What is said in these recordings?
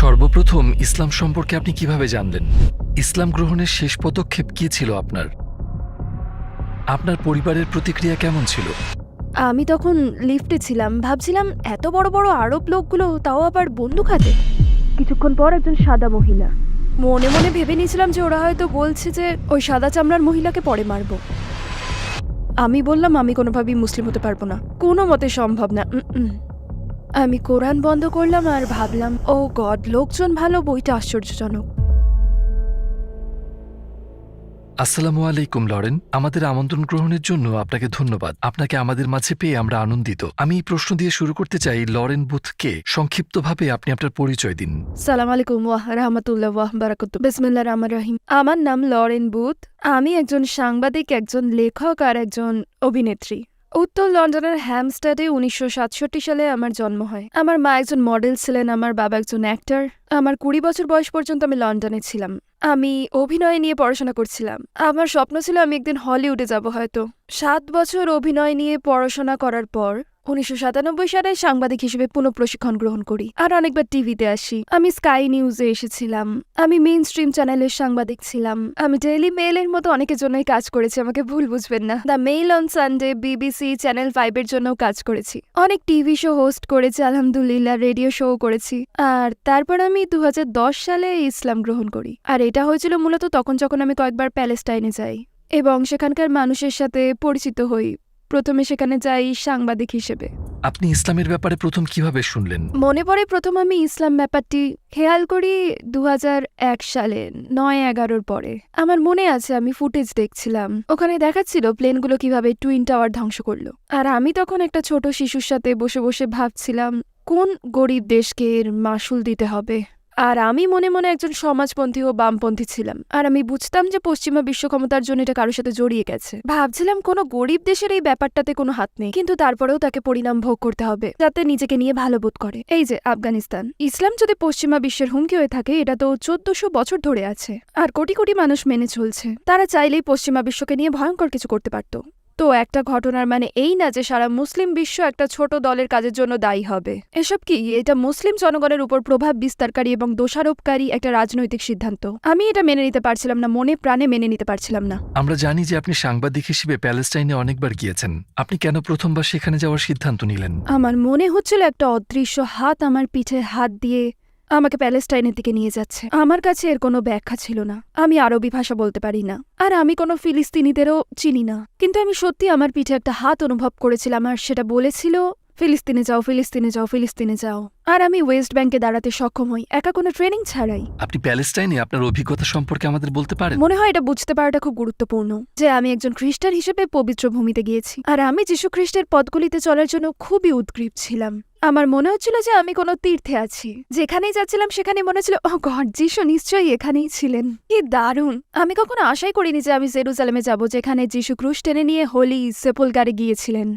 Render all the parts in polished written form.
সর্বপ্রথম ইসলাম সম্পর্কে আপনি কিভাবে জানলেন? ইসলাম গ্রহণের শেষ পদক্ষেপ কি ছিল আপনার? আপনার পরিবারের প্রতিক্রিয়া কেমন ছিল? আমি তখন লিফটে ছিলাম, ভাবছিলাম এত বড় বড় আরব লোকগুলো, তাও আবার বন্দুক হাতে। কিছুক্ষণ পর একজন সাদা মহিলা। মনে মনে ভেবে নিয়েছিলাম যে ওরা হয়তো বলছে যে ওই সাদা চামড়ার মহিলাকে পরে মারবো। আমি বললাম আমি কোনোভাবেই মুসলিম হতে পারবো না, কোনো মতে সম্ভব না। আমি কোরআন বন্ধ করলাম আর ভাবলাম, ও গড, লোকজন ভালো, বইটা আশ্চর্যজনক। আসসালামু আলাইকুম লরেন, আমাদের আমন্ত্রণ গ্রহণের জন্য আপনাকে ধন্যবাদ। আপনাকে আমাদের মাঝে পেয়ে আমরা আনন্দিত। আমি এই প্রশ্ন দিয়ে শুরু করতে চাই, লরেন বুথকে সংক্ষিপ্তভাবে আপনি আপনার পরিচয় দিন। সালাম আলাইকুম ওয়াহ রাহমাতুল্লাহ ওয়াহ বারাকাতুহু। বিসমিল্লাহির রহমানির রহিম। আমার নাম লরেন বুথ। আমি একজন সাংবাদিক, একজন লেখক আর একজন অভিনেত্রী। উত্তর লন্ডনের হ্যামস্টেডে 1967 সালে আমার জন্ম হয়। আমার মা একজন মডেল ছিলেন, আমার বাবা একজন অ্যাক্টর। আমার 20 বছর বয়স পর্যন্ত আমি লন্ডনে ছিলাম। আমি অভিনয় নিয়ে পড়াশোনা করছিলাম। আমার স্বপ্ন ছিল আমি একদিন হলিউডে যাব হয়তো। 7 বছর অভিনয় নিয়ে পড়াশোনা করার পর 1997 সালে সাংবাদিক হিসেবে পুনঃপ্রশিক্ষণ গ্রহণ করি আর অনেকবার টিভিতে আসি। আমি স্কাই নিউজে এসেছিলাম, আমি মেইন স্ট্রিম চ্যানেলের সাংবাদিক ছিলাম, আমি ডেইলি মেইলের মতো অনেকের জন্যই কাজ করেছি, আমাকে ভুল বুঝবেন না। The mail on Sunday, BBC, channel 5 এর জন্যও কাজ করেছি। অনেক টিভি শো হোস্ট করেছি, আলহামদুলিল্লাহ, রেডিও শো করেছি। আর তারপর আমি 2010 সালে ইসলাম গ্রহণ করি। আর এটা হয়েছিল মূলত তখন যখন আমি কয়েকবার প্যালেস্টাইনে যাই এবং সেখানকার মানুষের সাথে পরিচিত হই। প্রথমে সেখানে যাই সাংবাদিক হিসেবে। আপনি ইসলামের ব্যাপারে প্রথম কিভাবে শুনলেন? মনে পড়ে প্রথম আমি ইসলাম ব্যাপারটি খেয়াল করি 2001 সালে 9/11-র পরে। আমার মনে আছে আমি ফুটেজ দেখছিলাম, ওখানে দেখাচ্ছিল প্লেনগুলো কিভাবে টুইন টাওয়ার ধ্বংস করলো। আর আমি তখন একটা ছোট শিশুর সাথে বসে বসে ভাবছিলাম কোন গরিব দেশকে এর মাসুল দিতে হবে। আর আমি মনে মনে একজন সমাজপন্থী ও বামপন্থী ছিলাম, আর আমি বুঝতাম যে পশ্চিমা বিশ্ব ক্ষমতার জন্য এটা কারোর সাথে জড়িয়ে গেছে। ভাবছিলাম কোনো গরিব দেশের এই ব্যাপারটাতে কোনো হাত নেই, কিন্তু তারপরেও তাকে পরিণাম ভোগ করতে হবে যাতে নিজেকে নিয়ে ভালো বোধ করে। এই যে আফগানিস্তান, ইসলাম যদি পশ্চিমা বিশ্বের হুমকি হয়ে থাকে, এটা তো 1400 বছর ধরে আছে আর কোটি কোটি মানুষ মেনে চলছে। তারা চাইলেই পশ্চিমা বিশ্বকে নিয়ে ভয়ঙ্কর কিছু করতে পারত। তো একটা ঘটনার মানে এই না যে সারা মুসলিম বিশ্ব একটা ছোট দলের কাজের জন্য দায়ী হবে। এসব কি, এটা মুসলিম জনগণের উপর প্রভাব বিস্তারকারী এবং দোষারোপকারী একটা রাজনৈতিক সিদ্ধান্ত। আমি এটা মেনে নিতে পারছিলাম না, মনে প্রাণে মেনে নিতে পারছিলাম না। আমরা জানি যে আপনি সাংবাদিক হিসেবে প্যালেস্টাইনে অনেকবার গিয়েছেন। আপনি কেন প্রথমবার সেখানে যাওয়ার সিদ্ধান্ত নিলেন? আমার মনে হচ্ছিল একটা অদৃশ্য হাত আমার পিঠে হাত দিয়ে আমাকে প্যালেস্টাইনের দিকে নিয়ে যাচ্ছে। আমার কাছে এর কোনো ব্যাখ্যা ছিল না। আমি আরবি ভাষা বলতে পারি না, আর আমি কোনো ফিলিস্তিনিদেরও চিনি না। কিন্তু আমি সত্যি আমার পিঠে একটা হাত অনুভব করেছিলাম, আর সেটা বলেছিল, ফিলিস্তিনে যাও, ফিলিস্তিনে যাও, ফিলিস্তিনে যাও। আর আমি ওয়েস্ট ব্যাংকে দাঁড়াতে সক্ষম হই, একা কোনো ট্রেনিং ছাড়াই। আপনি প্যালেস্টাইনে আপনার অভিজ্ঞতা সম্পর্কে আমাদের বলতে পারেন? মনে হয় এটা বুঝতে পারাটা খুব গুরুত্বপূর্ণ যে আমি একজন খ্রিস্টান হিসেবে পবিত্র ভূমিতে গিয়েছি, আর আমি যীশু খ্রিস্টের পথগুলিতে চলার জন্য খুবই উদ্গ্রীব ছিলাম। আমার মনে হচ্ছিল যে আমি কোনো তীর্থে আছি। যেখানেই যাচ্ছিলাম সেখানে মনে হচ্ছিল, ও গড, যীশু নিশ্চয়ই এখানেই ছিলেন। কি দারুণ! আমি কখনো আশাই করিনি যে আমি জেরুজালেমে যাব, যেখানে যীশু ক্রুশ টেনে নিয়ে হোলি সেপুলগারে গিয়েছিলেন।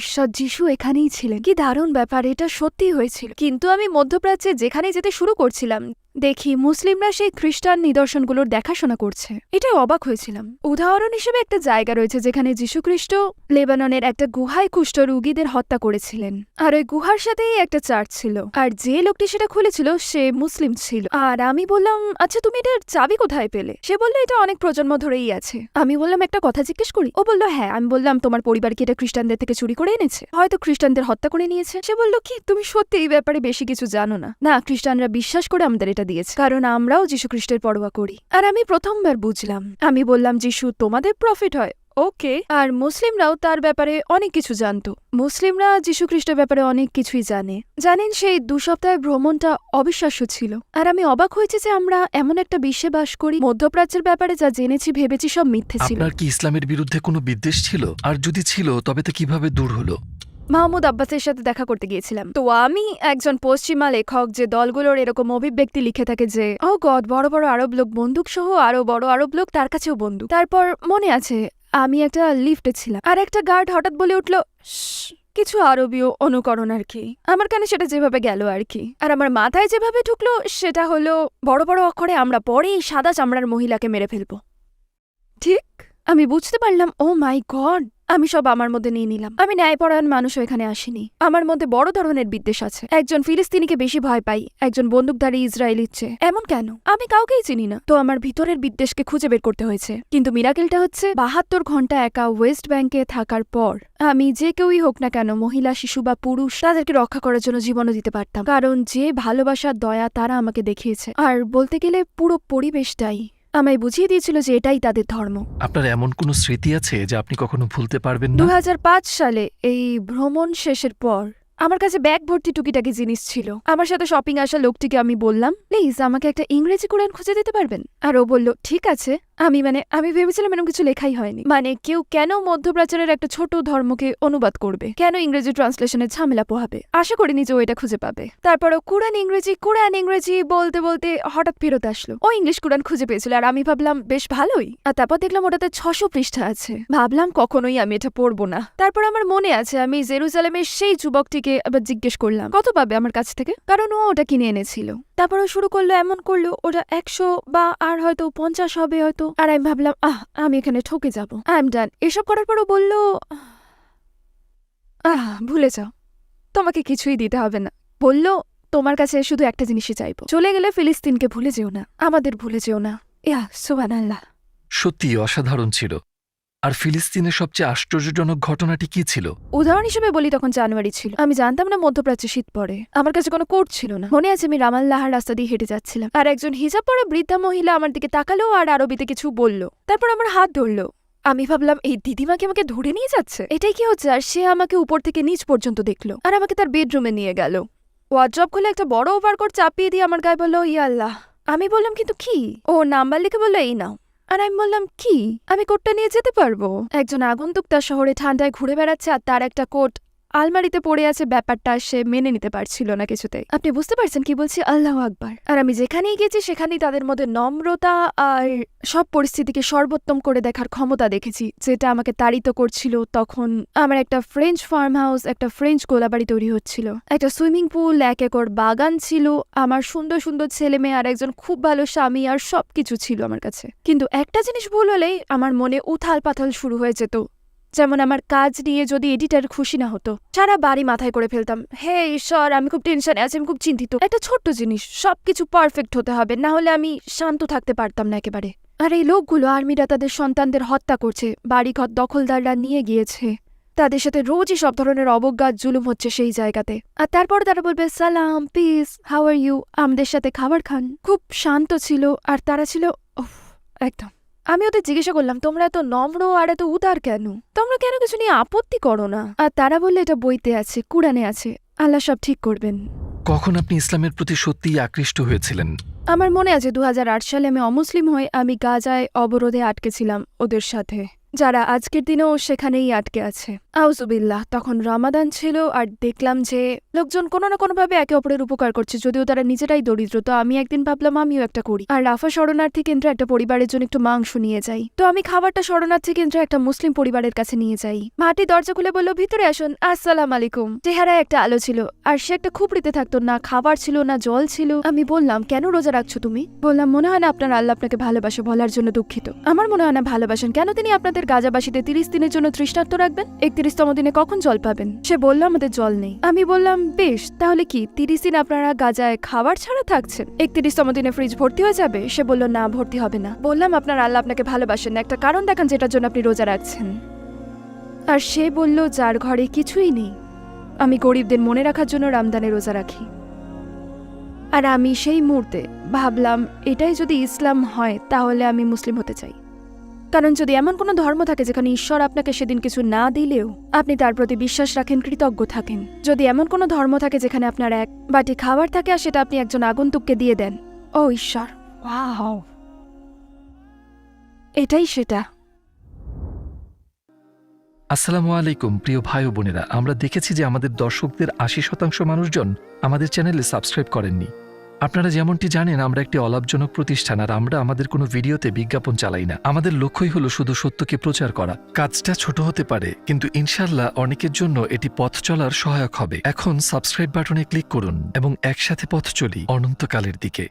ঈশ্বর, যীশু এখানেই ছিলেন। কি দারুণ ব্যাপার, এটা সত্যি হয়েছিল। কিন্তু আমি মধ্যপ্রাচ্যে যেখানে যেতে শুরু করছিলাম, দেখি মুসলিমরা সেই খ্রিস্টান নিদর্শনগুলোর দেখাশোনা করছে। এটাই অবাক হয়েছিলাম। উদাহরণ হিসেবে একটা জায়গা রয়েছে যেখানে যীশুখ্রিস্ট লেবাননের একটা গুহায় কুষ্ঠ রোগীদের হত্যা করেছিলেন, আর ওই গুহার সাথেই একটা চার্চ ছিল, আর যে লোকটি সেটা খুলেছিল সে মুসলিম ছিল। আর আমি বললাম, আচ্ছা তুমি এটার চাবি কোথায় পেলে? সে বললো, এটা অনেক প্রজন্ম ধরেই আছে। আমি বললাম, একটা কথা জিজ্ঞেস করি? ও বললো, হ্যাঁ। আমি বললাম, তোমার পরিবার কি এটা খ্রিস্টানদের থেকে চুরি করে এনেছে? হয়তো খ্রিস্টানদের হত্যা করে নিয়েছে। সে বললো, কি তুমি সত্যি এই ব্যাপারে বেশি কিছু জানো না? না, খ্রিস্টানরা বিশ্বাস করে আমাদের এটা দিয়েছে, কারণ আমরাও যীশু খ্রিস্টের পরোয়া করি। আর আমি প্রথমবার বুঝলাম। আমি বললাম, যীশু তোমাদের প্রফেট হয়, ওকে। আর মুসলিমরাও তার ব্যাপারে অনেক কিছু জানতো। মুসলিমরা যীশু খ্রিস্টের ব্যাপারে অনেক কিছুই জানে। জানেন, সেই 2 সপ্তাহের ভ্রমণটা অবিশ্বাস্য ছিল। আর আমি অবাক হয়েছি যে আমরা এমন একটা বিশ্বে বাস করি, মধ্যপ্রাচ্যের ব্যাপারে যা জেনেছি ভেবেছি সব মিথ্যে ছিল। আপনার কি ইসলামের বিরুদ্ধে কোনো বিদ্বেষ ছিল? আর যদি ছিল, তবে তা কিভাবে দূর হলো? মাহমুদ আব্বাসের সাথে দেখা করতে গিয়েছিলাম। তো আমি একজন পশ্চিমা লেখক যে দলগুলোর এরকম অভিব্যক্তি লিখে থাকে যে, ও গড, বড় বড় আরব লোক বন্দুক সহ, আরো বড় আরব লোক, তার কাছেও বন্দুক। তারপর মনে আছে আমি একটা লিফটে ছিলাম, আর একটা গার্ড হঠাৎ বলে উঠল, কিছু আরবীয় অনুকরণ আর কি। আমার কানে সেটা যেভাবে গেল আর কি, আর আমার মাথায় যেভাবে ঢুকলো সেটা হলো, বড় বড় অক্ষরে আমরা পরেই সাদা চামড়ার মহিলাকে মেরে ফেলবো। ঠিক আমি বুঝতে পারলাম, ও মাই গড, আমি সব আমার মধ্যে নিয়ে নিলাম। আমি ন্যায়পরায়ণ মানুষও এখানে আসিনি। আমার মধ্যে বড় ধরনের বিদ্বেষ আছে। একজন ফিলিস্তিনিকে বেশি ভয় পাই একজন বন্দুকধারী ইসরায়েলির চেয়ে। এমন কেন? আমি কাউকেই চিনি না, তো আমার ভিতরের বিদ্বেষকে খুঁজে বের করতে হয়েছে। কিন্তু মিরাকেলটা হচ্ছে 72 ঘন্টা একা ওয়েস্ট ব্যাংকে থাকার পর আমি যে কেউই হোক না কেন, মহিলা, শিশু বা পুরুষ, তাদেরকে রক্ষা করার জন্য জীবনও দিতে পারতাম। কারণ যে ভালোবাসার দয়া তারা আমাকে দেখিয়েছে, আর বলতে গেলে পুরো পরিবেশটাই আমায় বুঝিয়ে দিয়েছিল যে এটাই তাদের ধর্ম। আপনার এমন কোনো স্মৃতি আছে যা আপনি কখনো ভুলতে পারবেন না? 2005 সালে এই ভ্রমণ শেষের পর আমার কাছে ব্যাগ ভর্তি টুকিটাকি জিনিস ছিল। আমার সাথে শপিং আসা লোকটিকে আমি বললাম, প্লিজ আমাকে একটা ইংরেজি কোরআন খুঁজে দিতে পারবেন? আর ও বলল ঠিক আছে। আমি ভেবেছিলাম এরকম কিছু লেখাই হয়নি। কেউ কেন মধ্যপ্রাচ্যের একটা ছোট ধর্মকে অনুবাদ করবে, কেন ইংরেজি ট্রান্সলেশনের ঝামেলা পোহাবে। আশা করিনি যে ও এটা খুঁজে পাবে। তারপরও কোরআন ইংরেজি বলতে বলতে হঠাৎ ফেরত আসলো। ও ইংলিশ কোরআন খুঁজে পেয়েছিল, আর আমি ভাবলাম বেশ ভালোই। আর তারপর দেখলাম ওটাতে 600 পৃষ্ঠা আছে। ভাবলাম কখনোই আমি এটা পড়বো না। তারপর আমার মনে আছে আমি জেরুজালেমের সেই যুবকটিকে আবার জিজ্ঞেস করলাম কত পাবে আমার কাছ থেকে, কারণ ও ওটা কিনে এনেছিল। তারপরও শুরু করলো এমন করলো ওটা 100 বা আর হয়তো 50 হবে হয়তো। আর আমি ভাবলাম আমি এখানে ঠকে যাবো, আই এম ডান। এসব করার পরও বললো ভুলে যাও, তোমাকে কিছুই দিতে হবে না। বললো তোমার কাছে শুধু একটা জিনিসই চাইবো, চলে গেলে ফিলিস্তিনকে ভুলে যেও না, আমাদের ভুলে যেও না। সুবহানাল্লাহ। সত্যি অসাধারণ ছিল। আর ফিলিস্তিনের সবচেয়ে আশ্চর্যজনক ঘটনাটি কি ছিল? উদাহরণ হিসেবে বলি, তখন জানুয়ারি ছিল। আমি জানতাম না মধ্যপ্রাচ্যে শীত পড়ে। আমার কাছে কোনো কোট ছিল না। মনে আছে আমি রামাল্লাহার রাস্তা দিয়ে হেঁটে যাচ্ছিলাম, আর একজন হিজাব পরা বৃদ্ধা মহিলা আমার দিকে তাকালো আর আরবিতে কিছু বলল। তারপর আমার হাত ধরলো। আমি ভাবলাম এই দিদিমাকে আমাকে ধরে নিয়ে যাচ্ছে, এটাই কি হচ্ছে? আর সে আমাকে উপর থেকে নিচ পর্যন্ত দেখলো আর আমাকে তার বেডরুমে নিয়ে গেল। ওয়ার্ড্রপ খুলে একটা বড় ওভারকোট চাপিয়ে দিয়ে আমার গায়ে বললো ইয়া আল্লাহ। আমি বললাম কিন্তু কি? ও নাম্বার লিখে বললো এই নাও। আর আমি বললাম কি, আমি কোটটা নিয়ে যেতে পারবো? একজন আগন্তুক তার শহরে ঠান্ডায় ঘুরে বেড়াচ্ছে আর তার একটা কোট আলমারিতে পড়ে আছে, ব্যাপারটা সে মেনে নিতে পারছিল না কিছুতেই। আপনি বুঝতে পারছেন কি বলছি? আল্লাহু আকবার। আর আমি যেখানেই গেছি সেখানেই তাদের মধ্যে নম্রতা আর সব পরিস্থিতিকে সর্বোত্তম করে দেখার ক্ষমতা দেখেছি, যেটা আমাকে তাড়িত করছিল। তখন আমার একটা ফ্রেঞ্চ ফার্ম হাউস, একটা ফ্রেঞ্চ গোলাবাড়ি তৈরি হচ্ছিল, একটা সুইমিং পুল, 1 একর বাগান ছিল, আমার সুন্দর সুন্দর ছেলে মেয়ে আর একজন খুব ভালো স্বামী, আর সবকিছু ছিল আমার কাছে। কিন্তু একটা জিনিস ভুল হলেই আমার মনে উথাল পাথাল শুরু হয়ে যেত। যেমন আমার কাজ নিয়ে যদি এডিটার খুশি না হতো, সারা বাড়ি মাথায় করে ফেলতাম, হে ঈশ্বর আমি খুব টেনশনে আছি, আমি খুব চিন্তিত। একটা ছোট্ট জিনিস, সবকিছু পারফেক্ট হতে হবে, না হলে আমি শান্ত থাকতে পারতাম না একেবারে। আর এই লোকগুলো, আর্মিরা তাদের সন্তানদের হত্যা করছে, বাড়িঘর দখলদাররা নিয়ে গিয়েছে, তাদের সাথে রোজই সব ধরনের অবজ্ঞা জুলুম হচ্ছে সেই জায়গাতে। আর তারপর তারা বলবে সালাম, পিস, হাউ আর ইউ, আমাদের সাথে খাবার খান। খুব শান্ত ছিল আর তারা ছিল একদম। আমি ওদের জিজ্ঞাসা করলাম তোমরা এত নম্র আর এত উদার কেন, তোমরা কেন কিছু নিয়ে আপত্তি করো না? আর তারা বললে এটা বইতে আছে, কুরআনে আছে, আল্লাহ সব ঠিক করবেন। কখন আপনি ইসলামের প্রতি সত্যিই আকৃষ্ট হয়েছিলেন? আমার মনে আছে 2008 সালে আমি অমুসলিম হয়ে আমি গাজায় অবরোধে আটকেছিলাম ওদের সাথে, যারা আজকের দিনেও সেখানেই আটকে আছে। আউজুবিল্লাহ। তখন রমাদান ছিল আর দেখলাম যে লোকজন কোনো না কোনোভাবে একে অপরের উপকার করছে, যদিও তারা নিজেরাই দরিদ্র। তো আমি একদিন ভাবলাম আমিও একটা করি, আর রাফা শরণার্থী কেন্দ্রে একটা পরিবারের জন্য একটু মাংস নিয়ে যাই। তো আমি খাবারটা শরণার্থী কেন্দ্রে একটা মুসলিম পরিবারের কাছে নিয়ে যাই। মাটি দরজা খুলে বলল ভিতরে আসুন, আসসালাম আলাইকুম। চেহারায় একটা আলো ছিল, আর সে একটা খুপড়িতে থাকতো, না খাবার ছিল না জল ছিল। আমি বললাম কেন রোজা রাখছো তুমি? বললাম মনে হয় না আপনার আল্লাহ আপনাকে ভালোবাসে, বলার জন্য দুঃখিত। আমার মনে হয় না ভালোবাসেন, কেন তিনি আপনাদের গাজাবাসীতে 30 দিনের জন্য তৃষ্ণার্ত রাখবেন? 31তম দিনে কখন জল পাবেন? সে বলল আমাদের জল নেই। আমি বললাম বেশ, তাহলে কি 30 দিন আপনারা গাজায় খাবার ছাড়া থাকছেন? 31তম দিনে ফ্রিজ ভর্তি হয়ে যাবে? সে বলল না, ভর্তি হবে না। বললাম আপনার আল্লাহ আপনাকে ভালোবাসেন, একটা কারণ দেখান যেটার জন্য আপনি রোজা রাখছেন। আর সে বলল যার ঘরে কিছুই নেই, আমি গরিবদের মনে রাখার জন্য রমজানে রোজা রাখি। আর আমি সেই মুহূর্তে ভাবলাম এটাই যদি ইসলাম হয় তাহলে আমি মুসলিম হতে চাই। কারণ যদি এমন কোনো ধর্ম থাকে যেখানে ঈশ্বর আপনাকে সেদিন কিছু না দিলেও আপনি তার প্রতি বিশ্বাস রাখেন, কৃতজ্ঞ থাকেন, যদি এমন কোনো ধর্ম থাকে যেখানে আপনার এক বাটি খাবার থাকে আর সেটা আপনি একজন আগন্তুককে দিয়ে দেন, ও ঈশ্বর, ওয়াও, এটাই সেটা। আসসালামু আলাইকুম প্রিয় ভাই ও বোনেরা, আমরা দেখেছি যে আমাদের দর্শকদের 80% মানুষজন আমাদের চ্যানেলে সাবস্ক্রাইব করেননি। আপনারা যেমনটি জানেন আমরা একটি অলাভজনক প্রতিষ্ঠান, আর আমরা আমাদের কোনো ভিডিওতে বিজ্ঞাপন চালাই না। আমাদের লক্ষ্যই হলো শুধু সত্যকে প্রচার করা। কাজটা ছোট হতে পারে, কিন্তু ইনশাল্লাহ অনেকের জন্য এটি পথ চলার সহায়ক হবে। এখন সাবস্ক্রাইব বাটনে ক্লিক করুন এবং একসাথে পথ চলি অনন্তকালের দিকে।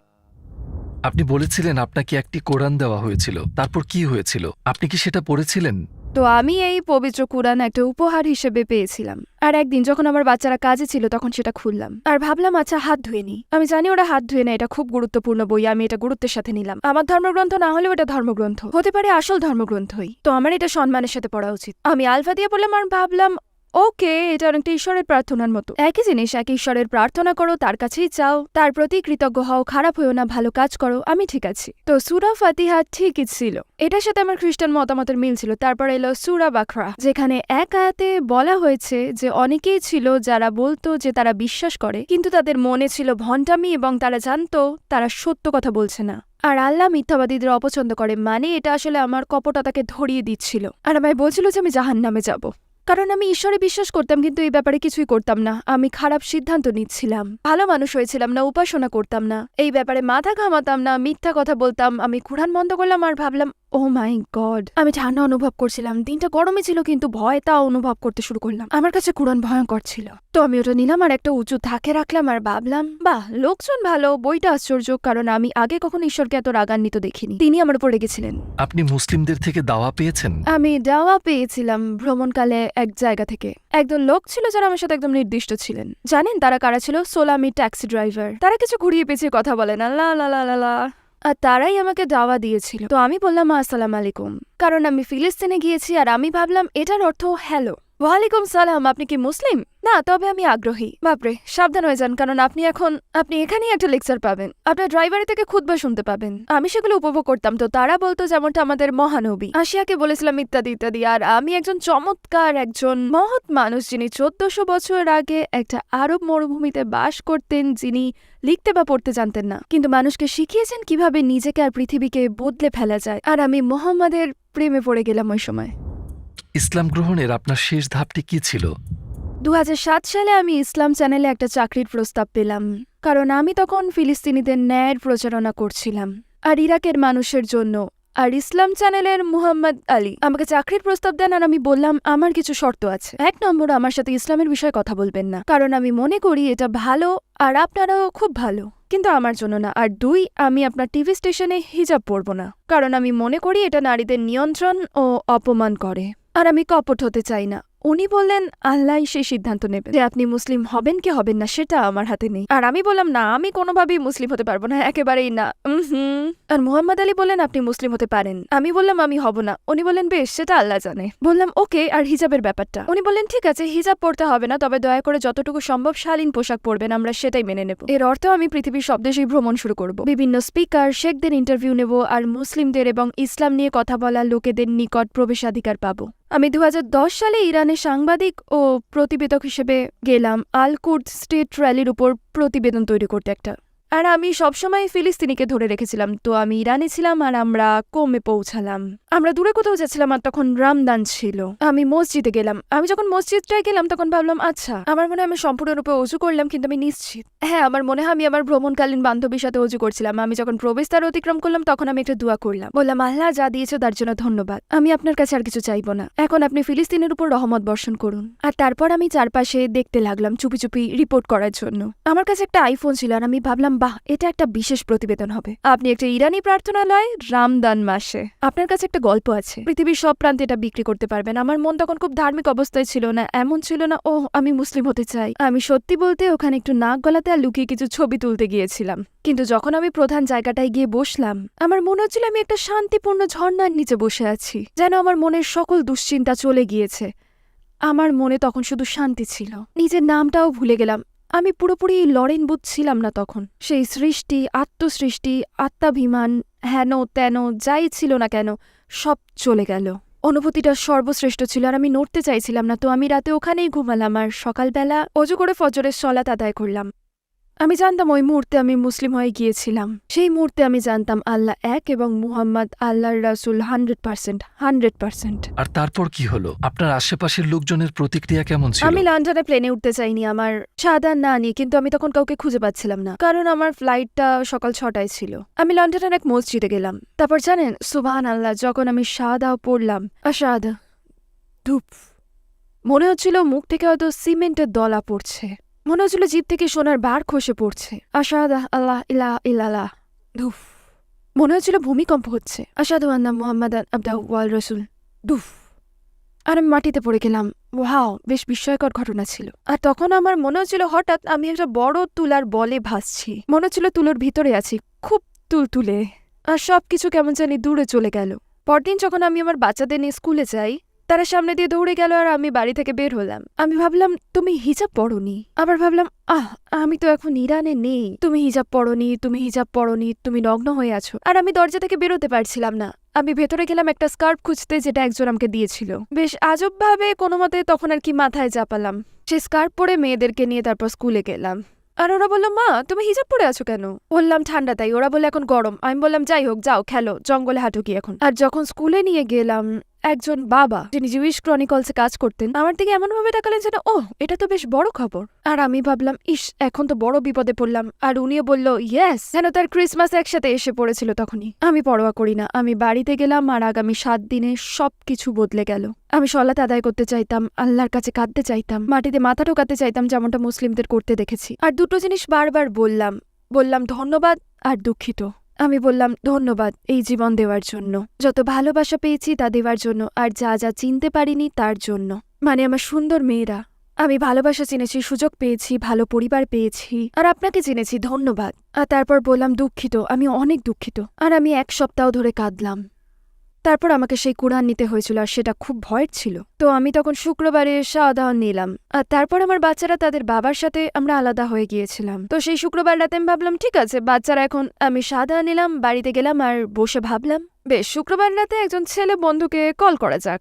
আপনি বলেছিলেন আপনাকে একটি কোরআন দেওয়া হয়েছিল, তারপর কি হয়েছিল? আপনি কি সেটা পড়েছিলেন? তো আমি এই পবিত্র কুরআন একটা উপহার হিসেবে পেয়েছিলাম। আর একদিন যখন আমার বাচ্চারা কাজে ছিল তখন সেটা খুললাম আর ভাবলাম আচ্ছা হাত ধুয়ে নি। আমি জানি ওরা হাত ধুয়ে না, এটা খুব গুরুত্বপূর্ণ বই, আমি এটা গুরুত্বের সাথে নিলাম। আমার ধর্মগ্রন্থ না হলেও এটা ধর্মগ্রন্থ হতে পারে, আসল ধর্মগ্রন্থই, তো আমার এটা সম্মানের সাথে পড়া উচিত। আমি আলফা দিয়ে বললাম আর ভাবলাম ওকে, এটা অনেকটা ঈশ্বরের প্রার্থনার মতো। একই জিনিস, একই ঈশ্বরের প্রার্থনা করো, তার কাছেই চাও, তার প্রতি কৃতজ্ঞ হও, খারাপ হয়েও না, ভালো কাজ করো, আমি ঠিক আছি। তো সূরা ফাতিহা ঠিকই ছিল, এটার সাথে আমার খ্রিস্টান মতামতের মিল ছিল। তারপর এলো সূরা বাকরা, যেখানে এক আয়াতে বলা হয়েছে যে অনেকেই ছিল যারা বলতো যে তারা বিশ্বাস করে, কিন্তু তাদের মনে ছিল ভণ্ডামি এবং তারা জানতো তারা সত্য কথা বলছে না। আর আল্লাহ মিথ্যাবাদীদের অপছন্দ করে, মানে এটা আসলে আমার কপটতাকে ধরিয়ে দিচ্ছিল। আর আমায় বলছিল যে আমি জাহান্নামে যাব, কারণ আমি ঈশ্বরে বিশ্বাস করতাম কিন্তু এই ব্যাপারে কিছুই করতাম না। আমি খারাপ সিদ্ধান্ত নিচ্ছিলাম, ভালো মানুষ হয়েছিলাম না, উপাসনা করতাম না, এই ব্যাপারে মাথা ঘামাতাম না, মিথ্যা কথা বলতাম। আমি কুরআন বন্ধ করলাম আর ভাবলাম ও মাই গড, আমি ঠান্ডা অনুভব করছিলাম, দিনটা গরমে ছিল কিন্তু ভয় তাও অনুভব করতে শুরু করলাম। আমার কাছে কুরআন ভয়ঙ্কর ছিল, তো আমি ওটা নিলাম আর একটা উঁচু থাকে রাখলাম আর ভাবলাম বাহ, লোকজন ভালো, বইটা আশ্চর্য, কারণ আমি আগে কখনো ঈশ্বরকে এত রাগান্বিত দেখিনি। তিনি আমার উপর রেগেছিলেন। আপনি মুসলিমদের থেকে দাওয়া পেয়েছেন? আমি দাওয়া পেয়েছিলাম ভ্রমণকালে এক জায়গা থেকে। একদল লোক ছিল যারা আমার সাথে একদম নির্দিষ্ট ছিলেন। জানেন তারা কারা ছিল? সোলামি ট্যাক্সি ড্রাইভার। তারা কিছু ঘুরিয়ে পেঁচিয়ে কথা বলে না, লা লা লা লা লা, আর তারাই আমাকে দাওয়া দিয়েছিল। তো আমি বললাম আসসালাম আলাইকুম, কারণ আমি ফিলিস্তিনে গিয়েছি আর আমি ভাবলাম এটার অর্থ হ্যালো। ওয়ালাইকুম সালাম, আপনি কি মুসলিম? না, তবে আমি আগ্রহী। বাপরে, সাবধান হয়ে যান, কারণ আপনি এখানেই একটা লেকচার পাবেন, আপনার ড্রাইভারি থেকে খুতবা শুনতে পাবেন। আমি সেগুলো উপভোগ করতাম। তো তারা বলতো যেমনটা আমাদের মহানবী আসিয়াকে বলেছিলাম ইত্যাদি ইত্যাদি। আর আমি একজন চমৎকার, একজন মহৎ মানুষ যিনি 1400 বছর আগে একটা আরব মরুভূমিতে বাস করতেন, যিনি লিখতে বা পড়তে জানতেন না, কিন্তু মানুষকে শিখিয়েছেন কিভাবে নিজেকে আর পৃথিবীকে বদলে ফেলা যায়। আর আমি মোহাম্মদের প্রেমে পড়ে গেলাম ওই সময়। ইসলাম গ্রহণের আপনার শেষ ধাপটি কি ছিল? 2007 সালে আমি ইসলাম চ্যানেলে একটা চাকরির প্রস্তাব পেলাম, কারণ আমি তখন ফিলিস্তিনিদের ন্যায়ের প্রচারণা করছিলাম আর ইরাকের মানুষের জন্য। আর ইসলাম চ্যানেলের মুহাম্মদ আলী আমাকে চাকরির প্রস্তাব দেন আর আমি বললাম আমার কিছু শর্ত আছে। 1 নম্বর, আমার সাথে ইসলামের বিষয়ে কথা বলবেন না, কারণ আমি মনে করি এটা ভালো আর আপনারাও খুব ভালো, কিন্তু আমার জন্য না। আর 2, আমি আপনার টিভি স্টেশনে হিজাব পরব না, কারণ আমি মনে করি এটা নারীদের নিয়ন্ত্রণ ও অপমান করে, আর আমি কপট হতে চাই না। উনি বললেন আল্লাহই সেই সিদ্ধান্ত নেবেন যে আপনি মুসলিম হবেন কি হবেন না, সেটা আমার হাতে নেই। আর আমি বললাম না, আমি কোনোভাবেই মুসলিম হতে পারবো না, একেবারেই না। আর মুহাম্মদ আলী বললেন আপনি মুসলিম হতে পারেন। আমি বললাম আমি হব না। উনি বললেন বেশ, সেটা আল্লাহ জানে। বললাম ওকে, আর হিজাবের ব্যাপারটা? উনি বললেন ঠিক আছে, হিজাব পড়তে হবে না, তবে দয়া করে যতটুকু সম্ভব শালীন পোশাক পরবেন, আমরা সেটাই মেনে নেব। এর অর্থ আমি পৃথিবীর সব দেশেই ভ্রমণ শুরু করব, বিভিন্ন স্পিকার শেখদের ইন্টারভিউ নেব, আর মুসলিমদের এবং ইসলাম নিয়ে কথা বলা লোকেদের নিকট প্রবেশাধিকার পাবো। আমি 2010 সালে ইরানে সাংবাদিক ও প্রতিবেদক হিসেবে গেলাম আল কুর্দ স্টেট র্যালির উপর প্রতিবেদন তৈরি করতে একটা। আর আমি সবসময় ফিলিস্তিনিকে ধরে রেখেছিলাম। তো আমি ইরানে ছিলাম আর আমরা কোমে পৌঁছালাম। আমরা দূরে কোথাও যাচ্ছিলাম আর তখন রামদান ছিল। আমি মসজিদে গেলাম। আমি যখন মসজিদটায় গেলাম তখন ভাবলাম আচ্ছা, আমার মনে হয় আমি সম্পূর্ণরূপে অজু করলাম, কিন্তু আমি নিশ্চিত, হ্যাঁ আমার মনে হয় আমি আমার ভ্রমণকালীন বান্ধবীর সাথে অজু করছিলাম। আমি যখন প্রবেশদ্বার অতিক্রম করলাম তখন আমি একটা দোয়া করলাম, বললাম আল্লাহ যা দিয়েছো তার জন্য ধন্যবাদ, আমি আপনার কাছে আর কিছু চাইবো না, এখন আপনি ফিলিস্তিনের উপর রহমত বর্ষণ করুন। আর তারপর আমি চারপাশে দেখতে লাগলাম চুপি চুপি রিপোর্ট করার জন্য। আমার কাছে একটা আইফোন ছিল আর আমি ভাবলাম বাহ, এটা একটা বিশেষ প্রতিবেদন হবে। আপনি একটা ইরানি প্রার্থনালয় রামদান মাসে, আপনার কাছে একটা গল্প আছে, পৃথিবীর সব প্রান্তে এটা বিক্রি করতে পারবেন। আমার মন তখন খুব ধার্মিক অবস্থায় ছিল না, এমন ছিল না ও আমি মুসলিম হতে চাই। আমি সত্যি বলতে ওখানে একটু নাক গলাতে আর লুকিয়ে কিছু ছবি তুলতে গিয়েছিলাম, কিন্তু যখন আমি প্রধান জায়গাটায় গিয়ে বসলাম আমার মনে হচ্ছিল আমি একটা শান্তিপূর্ণ ঝর্ণার নিচে বসে আছি, যেন আমার মনের সকল দুশ্চিন্তা চলে গিয়েছে। আমার মনে তখন শুধু শান্তি ছিল, নিজের নামটাও ভুলে গেলাম। আমি পুরোপুরি লরেন বুথ ছিলাম না তখন। সেই সৃষ্টি, আত্মসৃষ্টি, আত্মাভিমান, হেন তেন যাই ছিল না কেন সব চলে গেল। অনুভূতিটা সর্বশ্রেষ্ঠ ছিল আর আমি নড়তে চাইছিলাম না। তো আমি রাতে ওখানেই ঘুমালাম আর সকালবেলা অজু করে ফজরের সলাত আদায় করলাম। আমি জানতাম ওই মুহূর্তে আমি মুসলিম হয়ে গিয়েছিলাম। সেই মুহূর্তে আমি জানতাম আল্লাহ এক এবং মুহাম্মদ আল্লাহর রাসূল 100%। আর তারপর কি হলো? আপনার আশেপাশের লোকজনের প্রতিক্রিয়া কেমন ছিল? আমি লন্ডনে প্লেনে উঠতে চাইনি আমার সাদা না নিয়ে, কিন্তু আমি তখন কাউকে খুঁজে পাচ্ছিলাম না, কারণ আমার ফ্লাইটটা সকাল 6টায় ছিল। আমি লন্ডনের এক মসজিদে গেলাম। তারপর জানেন সুবহানাল্লাহ, যখন আমি শাহাদাও পড়লাম, আশহাদু, ধূপ, মনে হচ্ছিল মুখ থেকে হয়তো সিমেন্টের দলা পড়ছে, মনে হচ্ছিল জিভ থেকে সোনার বার খসে পড়ছে। আশহাদু আল্লাহ ইলাহা ইল্লাল্লাহ, ধূপ, মনে হচ্ছিল ভূমিকম্প হচ্ছে। আশহাদু আন্না মুহাম্মাদান আবদুহু ওয়া রাসূলুহু, ধূপ, আর আমি মাটিতে পড়ে গেলাম। ওয়াও, বেশ বিস্ময়কর ঘটনা ছিল। আর তখন আমার মনে হচ্ছিল হঠাৎ আমি একটা বড় তুলার বলে ভাসছি। মনে হচ্ছিল তুলোর ভিতরে আছি, খুব তুলতুলে। আর সবকিছু কেমন জানি দূরে চলে গেল। পরদিন যখন আমি আমার বাচ্চাদের নিয়ে স্কুলে যাই, তারা সামনে দিয়ে দৌড়ে গেল আর আমি বাড়ি থেকে বের হলাম। আমি ভাবলাম তুমি হিজাব পরোনি। আবার ভাবলাম আমি তো এখন ইরানে নেই। তুমি হিজাব পরোনি, তুমি হিজাব পরোনি, তুমি নগ্ন হয়ে আছো। আর আমি দরজা থেকে বেরোতে পারছিলাম না। আমি ভেতরে গেলাম একটা স্কার্ফ খুঁজতে, যেটা একজন আমাকে দিয়েছিল। বেশ আজব ভাবে কোনো মতে তখন আর কি মাথায় চাপালাম। সেই স্কার্ফ পরে মেয়েদেরকে নিয়ে তারপর স্কুলে গেলাম। আর ওরা বলল, মা তুমি হিজাব পরে আছো কেন? বললাম ঠান্ডা তাই। ওরা বললো এখন গরম। আমি বললাম যাই হোক, যাও খেলো, জঙ্গলে হাঁটো কি এখন। আর যখন স্কুলে নিয়ে গেলাম, একজন বাবা যিনি জুইশ ক্রনিকলসে কাজ করতেন আমার দিকে এমন ভাবে তাকালেন যেন এটা তো বেশ বড় খবর। আর আমি ভাবলাম ইস, এখন তো বড় বিপদে পড়লাম। আর উনিও বলল ইয়েস, যেন তার ক্রিসমাস একসাথে এসে পড়েছিল তখনই। আমি পরোয়া করি না, আমি বাড়িতে গেলাম। আর আগামী 7 দিনে সবকিছু বদলে গেল। আমি সলাত আদায় করতে চাইতাম, আল্লাহর কাছে কাঁদতে চাইতাম, মাটিতে মাথা ঠোকাতে চাইতাম, যেমনটা মুসলিমদের করতে দেখেছি। আর দুটো জিনিস বারবার বললাম ধন্যবাদ আর দুঃখিত। আমি বললাম ধন্যবাদ এই জীবন দেওয়ার জন্য, যত ভালোবাসা পেয়েছি তা দেওয়ার জন্য, আর যা যা চিনতে পারিনি তার জন্য। মানে আমার সুন্দর মেয়েরা, আমি ভালোবাসা চিনেছি, সুযোগ পেয়েছি, ভালো পরিবার পেয়েছি, আর আপনাকে চিনেছি, ধন্যবাদ। আর তারপর বললাম দুঃখিত, আমি অনেক দুঃখিত। আর আমি 1 সপ্তাহ ধরে কাঁদলাম। তারপর আমাকে সেই কুরআন নিতে হয়েছিল, আর সেটা খুব ভয়ের ছিল। তো আমি তখন শুক্রবারে শাহাদাহ নিলাম। আর তারপর আমার বাচ্চারা তাদের বাবার সাথে আমরা আলাদা হয়ে গিয়েছিলাম। তো সেই শুক্রবার রাতে আমি ভাবলাম ঠিক আছে, বাচ্চারা এখন, আমি শাহাদাহ নিলাম, বাড়িতে গেলাম আর বসে ভাবলাম বেশ শুক্রবার রাতে একজন ছেলে বন্ধুকে কল করা যাক।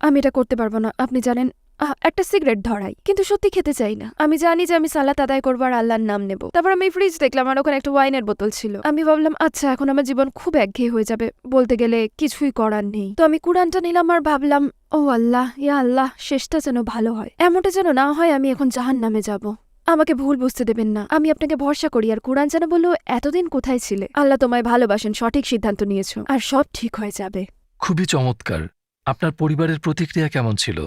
আমি এটা করতে পারবো না, আপনি জানেন। একটা সিগারেট ধরাই, কিন্তু সত্যি খেতে চাই না। আমি জানি যে আমি সালাত আদায় করবো আর আল্লাহর নাম নেব। তারপর আমি ফ্রিজ দেখলাম আর ওখানে একটা ওয়াইনের বোতল ছিল। আমি ভাবলাম আচ্ছা, এখন আমার জীবন খুব একঘেয়ে হয়ে যাবে, বলতে গেলে কিছুই করার নেই। তো আমি কুরআনটা নিলাম আর ভাবলাম আল্লাহ, ইয়া আল্লাহ, শেষটা যেন ভালো হয়, এমনটা যেন না হয় আমি এখন জাহান্নামে যাব। আমাকে ভুল বুঝতে দেবেন না, আমি আপনাকে ভরসা করি। আর কুরআন যেন বলল এতদিন কোথায় ছিলে, আল্লাহ তোমায় ভালোবাসেন, সঠিক সিদ্ধান্ত নিয়েছো, আর সব ঠিক হয়ে যাবে। খুবই চমৎকার। আপনার পরিবারের প্রতিক্রিয়া কেমন ছিল?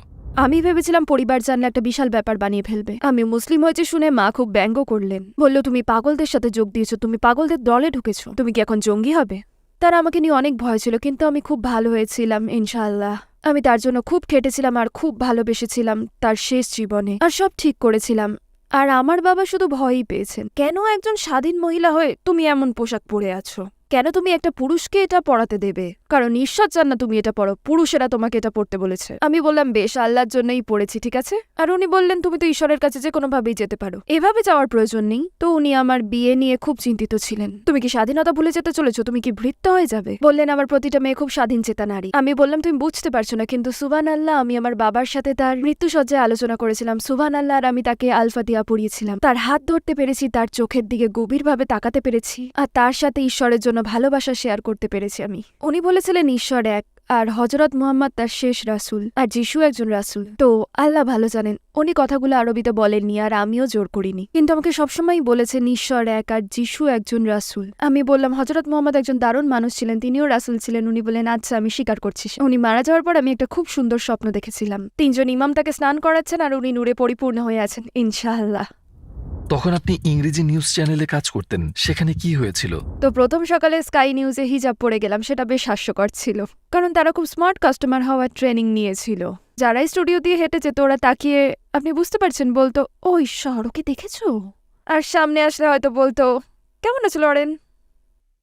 আমি ভেবেছিলাম পরিবার জানলে একটা বিশাল ব্যাপার বানিয়ে ফেলবে। আমি মুসলিম হয়েছে শুনে মা খুব ব্যঙ্গ করলেন, বলল তুমি পাগলদের সাথে যোগ দিয়েছো, তুমি পাগলদের দলে ঢুকেছো, তুমি কি এখন জঙ্গি হবে? তারা আমাকে নিয়ে অনেক ভয় ছিল, কিন্তু আমি খুব ভালো হয়েছিলাম ইনশাআল্লাহ। আমি তার জন্য খুব খেটেছিলাম আর খুব ভালোবেসেছিলাম তার শেষ জীবনে, আর সব ঠিক করেছিলাম। আর আমার বাবা শুধু ভয়ই পেয়েছেন, কেন একজন স্বাধীন মহিলা হয়ে তুমি এমন পোশাক পরে আছো? কেন তুমি একটা পুরুষকে এটা পরাতে দেবে? কারণ ঈশ্বর চান না তুমি এটা পরো, পুরুষেরা তোমাকে এটা পড়তে বলেছে। আমি বললাম বেশ, আল্লাহর জন্যই পড়েছি, ঠিক আছে। আর উনি বললেন তুমি তো ঈশ্বরের কাছে যে কোনোভাবেই যেতে পারো, এভাবে যাওয়ার প্রয়োজন নেই। তো উনি আমার বিয়ে নিয়ে খুব চিন্তিত ছিলেন। তুমি কি স্বাধীনতা ভুলে যেতে চলেছো? তুমি কি ভৃত্য হয়ে যাবে? বললেন আমার প্রতিটা মেয়ে খুব স্বাধীন চেতা নারী। আমি বললাম তুমি বুঝতে পারছো না, কিন্তু সুবহানাল্লাহ, আমি আমার বাবার সাথে তার মৃত্যুসজ্জায় আলোচনা করেছিলাম। সুবহানাল্লাহ, আর আমি তাকে আল ফাতিহা পড়িয়েছিলাম। তার হাত ধরতে পেরেছি, তার চোখের দিকে গভীরভাবে তাকাতে পেরেছি, আর তার সাথে ঈশ্বরের জন্য ভালোবাসা শেয়ার করতে পেরেছি আমি। উনি বলেছিলেন ঈশ্বর এক, আর হযরত মুহাম্মদ তার শেষ রাসূল, আর যিশু একজন রাসূল। তো আল্লাহ ভালো জানেন, উনি কথাগুলো আরবিতে বলেননি, আর আমিও জোর করিনি, কিন্তু আমাকে সবসময় বলেছেন ঈশ্বর এক আর যিশু একজন রাসূল। আমি বললাম হযরত মুহাম্মদ একজন দারুণ মানুষ ছিলেন, তিনিও রাসূল ছিলেন। উনি বলেন আচ্ছা, আমি স্বীকার করছি। উনি মারা যাওয়ার পর আমি একটা খুব সুন্দর স্বপ্ন দেখেছিলাম, 3 জন ইমাম তাকে স্নান করাচ্ছেন আর উনি নূরে পরিপূর্ণ হয়ে আছেন ইনশাআল্লাহ। তখন আপনি ইংরেজি নিউজ চ্যানেলে কাজ করতেন, সেখানে কি হয়েছিল? তো প্রথম সকালে স্কাই নিউজে হিজাব পরে গেলাম, সেটা বেশ হাস্যকর ছিল, কারণ তারা খুব স্মার্ট কাস্টমার হওয়ার ট্রেনিং নিয়েছিল। যারা স্টুডিও দিয়ে হেঁটে যেত ওরা তাকিয়ে, আপনি বুঝতে পারছেন, বলতো ও ঈশ্বর, ওকে দেখেছো? আর সামনে আসলে হয়তো বলতো কেমন আছো লরেন।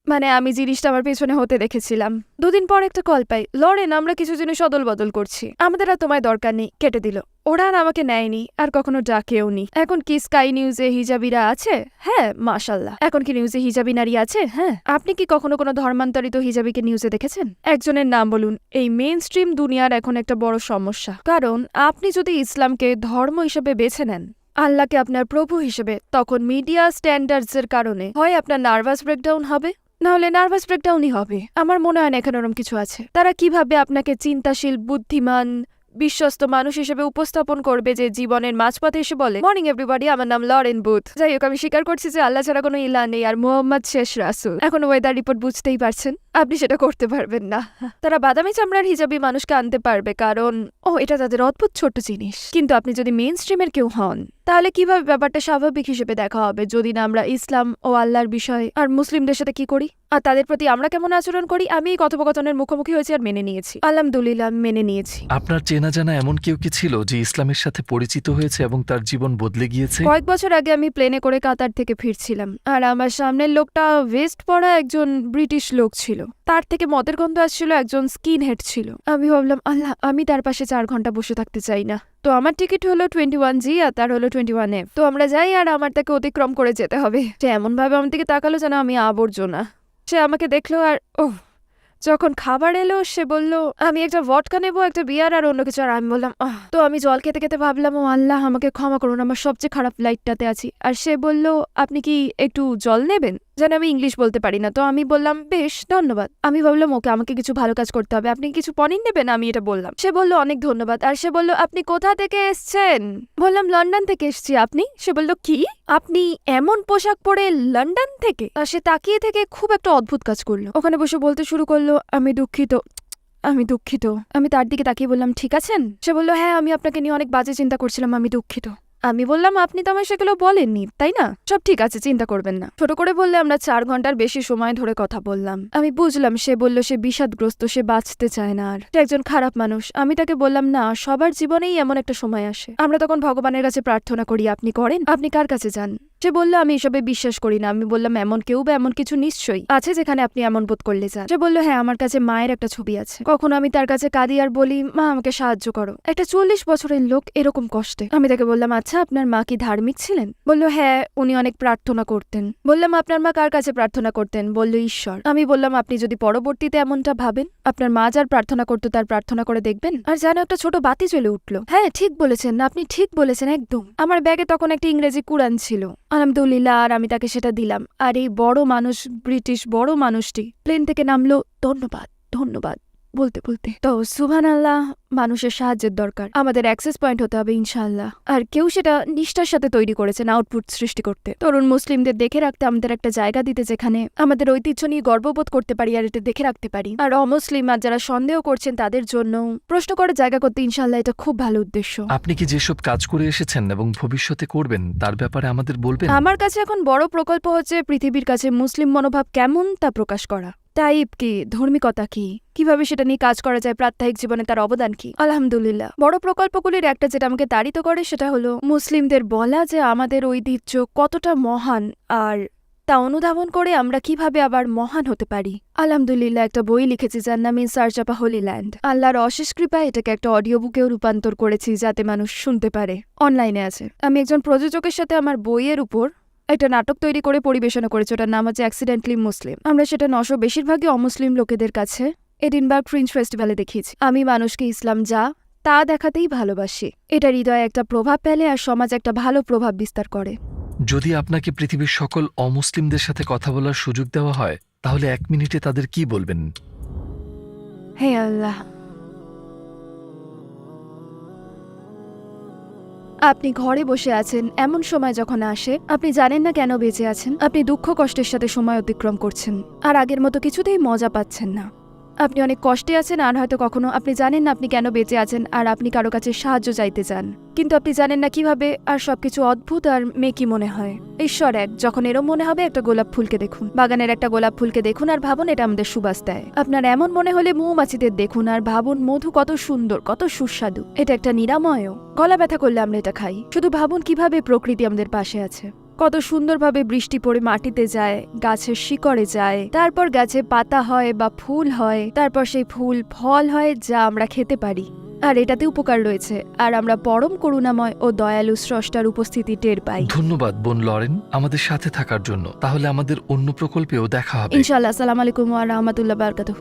মানে আমি জিনিসটা আমার পেছনে হতে দেখেছিলাম। 2 দিন পর একটা কল পাই, লরেন আমরা কিছু জিনিস অদল বদল করছি, আমাদের আর তোমায় দরকার নেই, কেটে দিল। ওরা আর আমাকে নেয়নি, আর কখনো ডাকেও নি। এখন কি স্কাই নিউজে হিজাবিরা আছে? হ্যাঁ মাশাল্লাহ। এখন কি নিউজে হিজাবি নারী আছে? হ্যাঁ। আপনি কি কখনো কোনো ধর্মান্তরিত হিজাবিকে নিউজে দেখেছেন? একজনের নাম বলুন। এই মেইন স্ট্রিম দুনিয়ার এখন একটা বড় সমস্যা, কারণ আপনি যদি ইসলামকে ধর্ম হিসেবে বেছে নেন, আল্লাহকে আপনার প্রভু হিসেবে, তখন মিডিয়া স্ট্যান্ডার্ডসের কারণে হয় আপনার নার্ভাস ব্রেকডাউন হবে, নাহলে নার্ভাস ব্রেকডাউনই হবে। আমার মনে হয় না এখানে ওরম কিছু আছে। তারা কিভাবে আপনাকে চিন্তাশীল, বুদ্ধিমান, বিশ্বস্ত মানুষ হিসেবে উপস্থাপন করবে যে জীবনের মাঝপথে এসে বলে মর্নিং এভরিবডি, আমার নাম লরেন বুথ। যাই হোক, আমি স্বীকার করছি যে আল্লাহ ছাড়া কোনো ইলা নেই আর মুহাম্মদ শেষ রাসূল। এখন ওয়েদার রিপোর্ট বুঝতেই পারছেন, আপনি সেটা করতে পারবেন না। তারা বাদামি চামড়ার হিজাবি মানুষকে আনতে পারবে, কারণ এটা তাদের অদ্ভুত ছোট্ট জিনিস। কিন্তু আপনি যদি মেইন স্ট্রিমের কেউ হন, তাহলে কিভাবে ব্যাপারটা স্বাভাবিক হিসেবে দেখা হবে যদি না আমরা ইসলাম ও আল্লাহর বিষয় আর মুসলিমদের সাথে কি করি আর তাদের প্রতি আমরা কেমন আচরণ করি? আমি এই কথোপকথনের মুখোমুখি হয়েছি আর মেনে নিয়েছি। আলহামদুলিল্লাহ, আমি মেনে নিয়েছি। আপনার চেনা জানা এমন কেউ কি ছিল যে ইসলামের সাথে পরিচিত হয়েছে এবং তার জীবন বদলে গিয়েছে? কয়েক বছর আগে আমি প্লেনে করে কাতার থেকে ফিরছিলাম, আর আমার সামনের লোকটা ভেস্ট পরা একজন ব্রিটিশ লোক ছিল। তার থেকে মদের গন্ধ আসছিল, একজন স্কিন হেড ছিল। আমি ভাবলাম, আল্লাহ, আমি তার পাশে 4 ঘন্টা বসে থাকতে চাই না। তো আমার টিকিট হলো 21G আর তার হলো 21F। তো আমরা যাই আর আমার তাকে অতিক্রম করে যেতে হবে। সে এমন ভাবে আমার দিকে তাকালো যেন আমি আবর্জনা। সে আমাকে দেখলো আর যখন খাবার এলো সে বলল, আমি একটা ভডকা নেবো, একটা বিয়ার আর অন্য কিছু। আর আমি বললাম তো আমি জল খেতে খেতে ভাবলাম, ও আল্লাহ, আমাকে ক্ষমা করুন, আমার সবচেয়ে খারাপ ফ্লাইটটাতে আছি। আর সে বলল, আপনি কি একটু জল নেবেন? যেন আমি ইংলিশ বলতে পারি না। তো আমি বললাম, বেশ, ধন্যবাদ। আমি ভাবলাম ওকে, আমাকে কিছু ভালো কাজ করতে হবে, আপনি কিছু পনির নেবেন? আমি এটা বললাম। সে বলল, অনেক ধন্যবাদ। আর সে বলল, আপনি কোথা থেকে এসছেন? বললাম, লন্ডন থেকে এসছি। আপনি? সে বলল, কি, আপনি এমন পোশাক পরে লন্ডন থেকে? আর সে তাকিয়ে থেকে খুব একটা অদ্ভুত কাজ করলো, ওখানে বসে বলতে শুরু করলো, আমি দুঃখিত, আমি দুঃখিত। আমি তার দিকে তাকিয়ে বললাম, ঠিক আছেন? সে বলল, হ্যাঁ, আমি আপনাকে নিয়ে অনেক বাজে চিন্তা করছিলাম, আমি দুঃখিত। আমি বললাম, আপনি তো আমায় সেগুলো বলেননি, তাই না? সব ঠিক আছে, চিন্তা করবেন না। ছোট করে বললে, আমরা 4 ঘন্টার বেশি সময় ধরে কথা বললাম। আমি বুঝলাম সে বলল সে বিষাদগ্রস্ত, সে বাঁচতে চায় না আর, সে একজন খারাপ মানুষ। আমি তাকে বললাম, না, সবার জীবনেই এমন একটা সময় আসে, আমরা তখন ভগবানের কাছে প্রার্থনা করি। আপনি করেন? আপনি কার কাছে যান? সে বলল, আমি এসবে বিশ্বাস করি না। আমি বললাম, এমন কেউ বা এমন কিছু নিশ্চয়ই আছে যেখানে আপনি এমন বোধ করলে যান। সে বলল, হ্যাঁ, আমার কাছে মায়ের একটা ছবি আছে। কখনো আমি তার কাছে কাঁদি আর বলি, মা, আমাকে সাহায্য করো। একটা 40 বছরের লোক এরকম কষ্টে। আমি তাকে বললাম, আচ্ছা, আপনার মা কি ধার্মিক ছিলেন? বলল, হ্যাঁ, উনি অনেক প্রার্থনা করতেন। বললাম, আপনার মা কার কাছে প্রার্থনা করতেন? বলল, ঈশ্বর। আমি বললাম, আপনি যদি পরবর্তীতে এমনটা ভাবেন, আপনার মা যার প্রার্থনা করতো তার প্রার্থনা করে দেখবেন। আর যেন একটা ছোট বাতি জ্বলে উঠল। হ্যাঁ, ঠিক বলেছেন, আপনি ঠিক বলেছেন, একদম। আমার ব্যাগে তখন একটা ইংরেজি কুরআন ছিল, আলহামদুলিল্লাহ। আর আমি তাকে সেটা দিলাম। আর এই বড় মানুষ, ব্রিটিশ বড় মানুষটি প্লেন থেকে নামলো, ধন্যবাদ, ধন্যবাদ বলতে বলতে। তো সুবহানাল্লাহ, মানুষের সাহায্যের দরকার, আমাদের অ্যাক্সেস পয়েন্ট হতে হবে ইনশাআল্লাহ। আর কেউ সেটা নিষ্ঠার সাথে তৈরি করেছেন আউটপুট সৃষ্টি করতে, তরুণ মুসলিমদের দেখে রাখতে, আমাদের একটা জায়গা দিতে যেখানে আমাদের ঐতিহ্য নিয়ে গর্ববোধ করতে পারি আর এটা দেখে রাখতে পারি। আর অমুসলিম আর যারা সন্দেহ করছেন তাদের জন্য প্রশ্ন করার জায়গা করতে ইনশাআল্লাহ, এটা খুব ভালো উদ্দেশ্য। আপনি কি যেসব কাজ করে এসেছেন এবং ভবিষ্যতে করবেন তার ব্যাপারে আমাদের বলবেন? আমার কাছে এখন বড় প্রকল্প হচ্ছে পৃথিবীর কাছে মুসলিম মনোভাব কেমন তা প্রকাশ করা। টাইপ কি, ধার্মিকতা কি, কিভাবে সেটা নিয়ে কাজ করা যায়, প্রাত্যহিক জীবনে তার অবদান কি। আলহামদুলিল্লাহ, বড় প্রকল্পগুলির একটা যেটা আমাকে তাড়িত করে সেটা হলো মুসলিমদের বলা যে আমাদের ঐতিহ্য কতটা মহান, আর তা অনুধাবন করে আমরা কিভাবে আবার মহান হতে পারি। আলহামদুলিল্লাহ, একটা বই লিখেছি যার নাম in search of a Holi land. আল্লাহর অশেষ কৃপায় এটাকে একটা অডিও বুকেও রূপান্তর করেছি যাতে মানুষ শুনতে পারে। অনলাইনে আছে। আমি একজন প্রযোজকের সাথে আমার বইয়ের উপর একটা নাটক তৈরি করে পরিবেশনা করেছে, ওটার নাম হচ্ছে অ্যাক্সিডেন্টলি মুসলিম। আমরা সেটা 900 বেশিরভাগই অমুসলিম লোকেদের কাছে এডিনবার্গ ফ্রিঞ্জ ফেস্টিভ্যালে দেখিয়েছি। আমি মানুষকে ইসলাম যা তা দেখাতেই ভালোবাসি। এটা হৃদয়ে একটা প্রভাব ফেলে আর সমাজে একটা ভালো প্রভাব বিস্তার করে। যদি আপনাকে পৃথিবীর সকল অমুসলিমদের সাথে কথা বলার সুযোগ দেওয়া হয়, তাহলে 1 মিনিটে তাদের কি বলবেন? হে আল্লাহ, আপনি ঘরে বসে আছেন, এমন সময় যখন আসে আপনি জানেন না কেন বেঁচে আছেন, আপনি দুঃখ কষ্টের সাথে সময় অতিক্রম করছেন আর আগের মতো কিছুতেই মজা পাচ্ছেন না। আপনি অনেক কষ্টে আছেন আর হয়তো কখনো আপনি জানেন না আপনি কেন বেঁচে আছেন, আর আপনি কারো কাছে সাহায্য চাইতে চান, কিন্তু আপনি জানেন না কিভাবে, আর সবকিছু অদ্ভুত আর মেকি মনে হয়। ঈশ্বর এক, যখন এরম মনে হবে একটা গোলাপ ফুলকে দেখুন, বাগানের একটা গোলাপ ফুলকে দেখুন আর ভাবুন এটা আমাদের সুবাস দেয়। আপনার এমন মনে হলে মৌমাছিদের দেখুন আর ভাবুন মধু কত সুন্দর, কত সুস্বাদু, এটা একটা নিরাময়ও। গলা ব্যথা করলে আমরা এটা খাই। শুধু ভাবুন কিভাবে প্রকৃতি আমাদের পাশে আছে, কত সুন্দরভাবে বৃষ্টি পড়ে মাটিতে যায়, গাছের শিকড়ে যায়, তারপর গাছে পাতা হয় বা ফুল হয়, তারপর সেই ফুল ফল হয় যা আমরা খেতে পারি। আর এটাতে উপকার রয়েছে, আর আমরা পরম করুণাময় ও দয়ালু স্রষ্টার উপস্থিতি টের পাই। ধন্যবাদ বোন লরেন আমাদের সাথে থাকার জন্য। তাহলে আমাদের অন্য প্রকল্পেও দেখা হবে ইনশাআল্লাহ। আসসালামু আলাইকুম ওয়া রাহমাতুল্লাহি ওয়া বারাকাতুহু।